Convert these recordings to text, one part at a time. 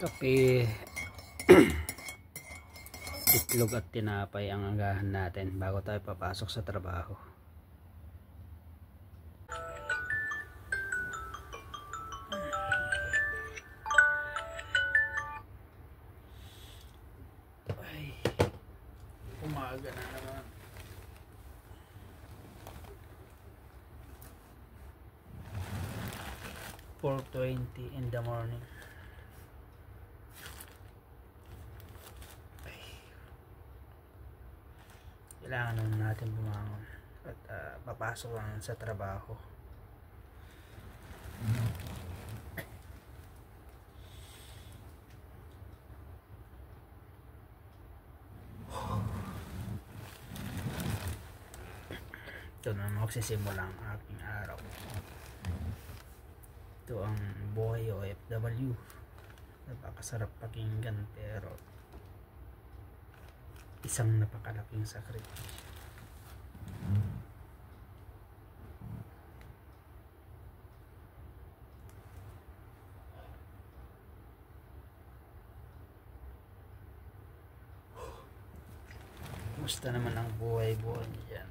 Kape, itlog at tinapay ang agahan natin bago tayo papasok sa trabaho. Ay, umaga na naman. "4:20 in the morning." Kailangan naman natin bumangon at papasok lang sa trabaho. Ito na magsisimula ang aking araw. Ito ang buhay OFW. Napakasarap pakinggan pero isang napakalaking sakripisyo. Kumusta naman ang buhay-buhay niyo dyan,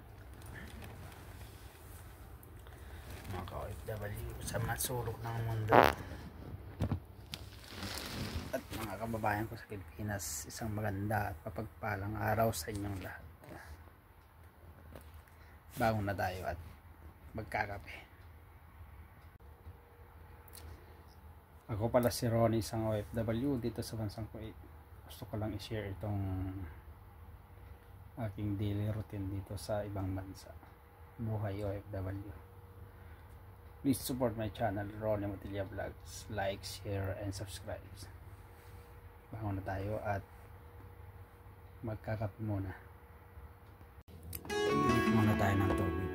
mga ka-OFW sa masulok ng mundo at mga kababayan ko sa Pilipinas? Isang maganda at mapagpalang araw sa inyong lahat. Bangon na tayo at magkakape. Ako pala si Ronnie, isang OFW dito sa bansang Kuwait. Gusto ko lang i-share itong aking daily routine dito sa ibang bansa. Buhay OFW. Please support my channel, Ronnie Motilla Vlogs. Like, share, and subscribe. Bangon na tayo at magkakape muna. Init muna tayo ng tubig.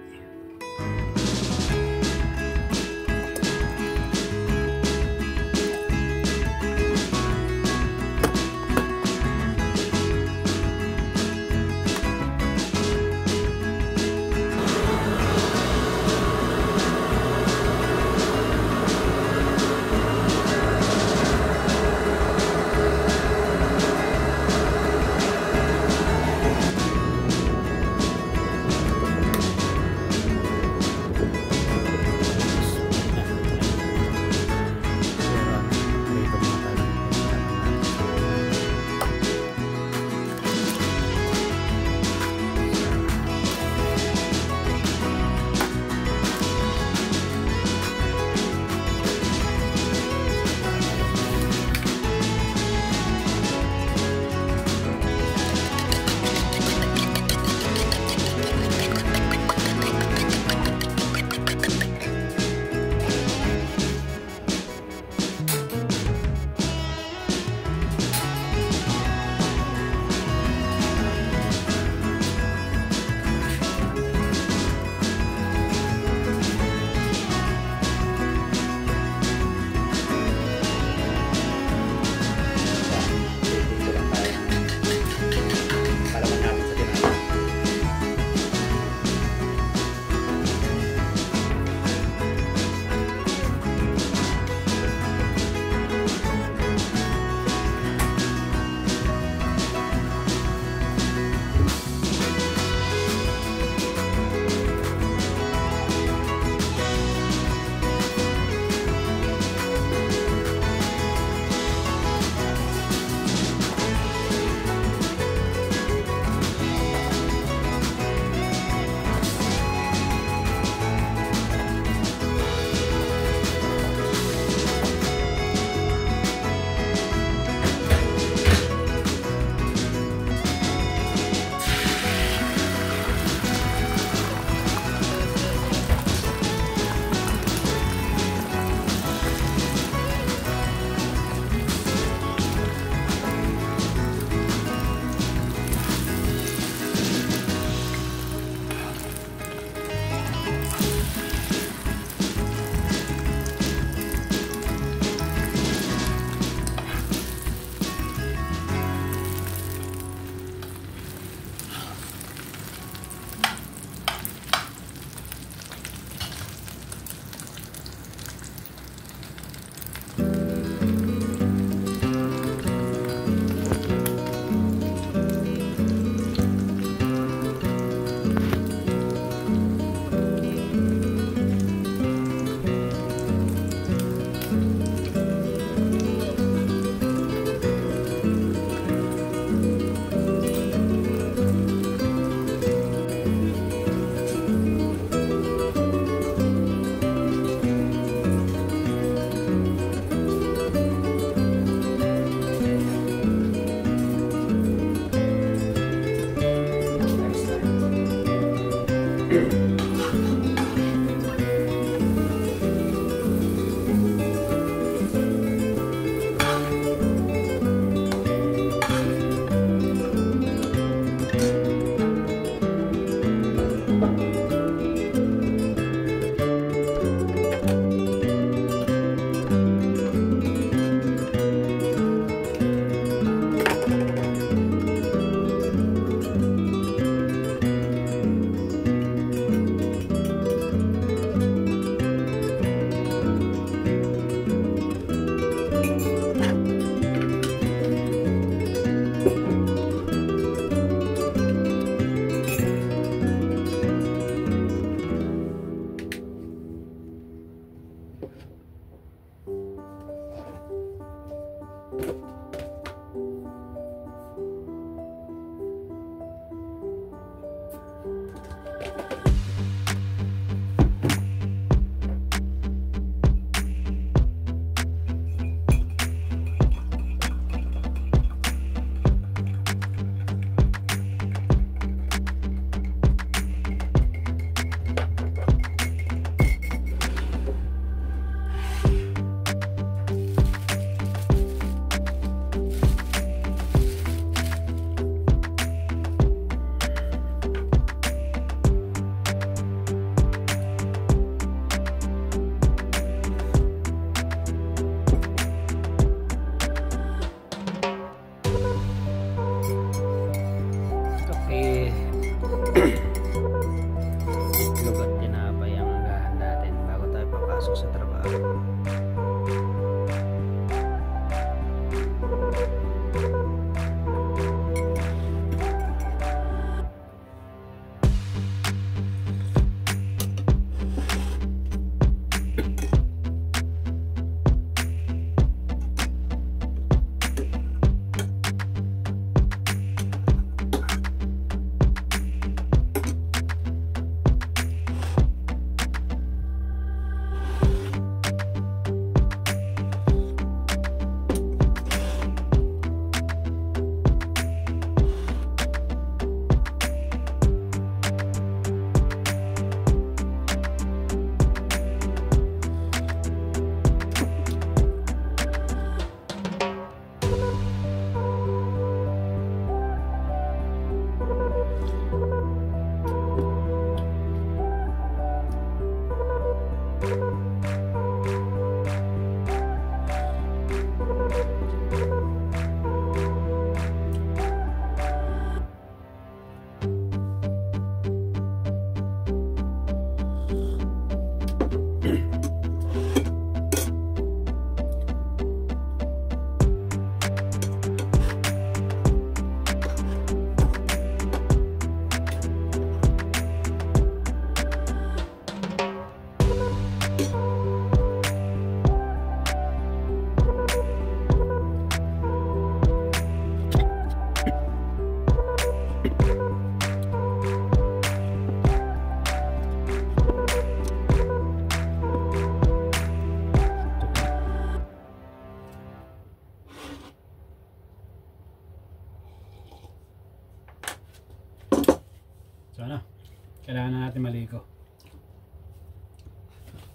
Kailangan na natin maligo.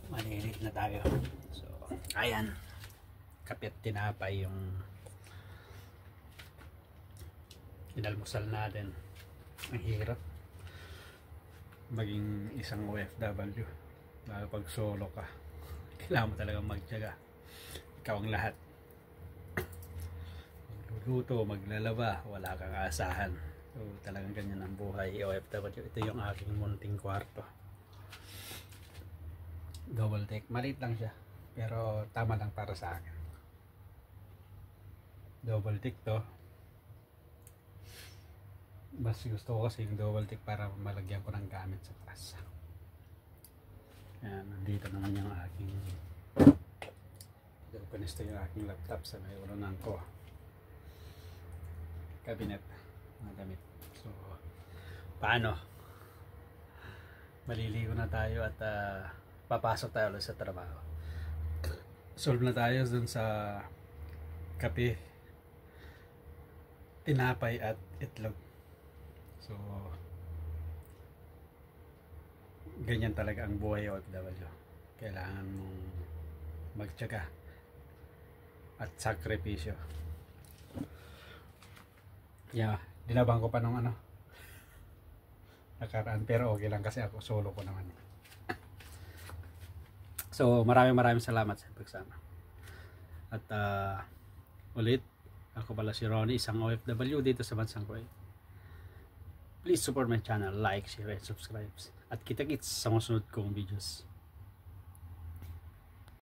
Malilit na tayo. So, ayan. Kape at tinapay yung inalmusal natin. Ang hirap maging isang OFW, lalo pag solo ka. Kailangan mo talagang magtiyaga. Ikaw ang lahat. Magluluto, maglalaba, wala kang asahan. So talagang ganyan ang buhay OFW. Ito yung aking munting kwarto. Double deck, maliit lang siya pero tama lang para sa akin. Double deck to. Mas gusto ko kasi yung double deck para malagyan ko ng gamit sa taas. Ayan, nandito naman yung aking organista, yung aking laptop sa may ulonan ko. Cabinet, mga damit. So, paano? Maliligo na tayo at papasok tayo ulit sa trabaho. Solve na tayo dun sa kape, tinapay at itlog. So, ganyan talaga ang buhay OFW. Kailangan mong magtiyaga at sakripisyo. Yeah, dinabang ko pa nung nakaraan, pero okay lang kasi ako solo ko naman. So, maraming salamat sa pagsama. At ulit, ako pala si Ronnie, isang OFW dito sa bansang Kuwait. Please support my channel, like, share, and subscribe. At kita-kits sa mga sunod kong videos.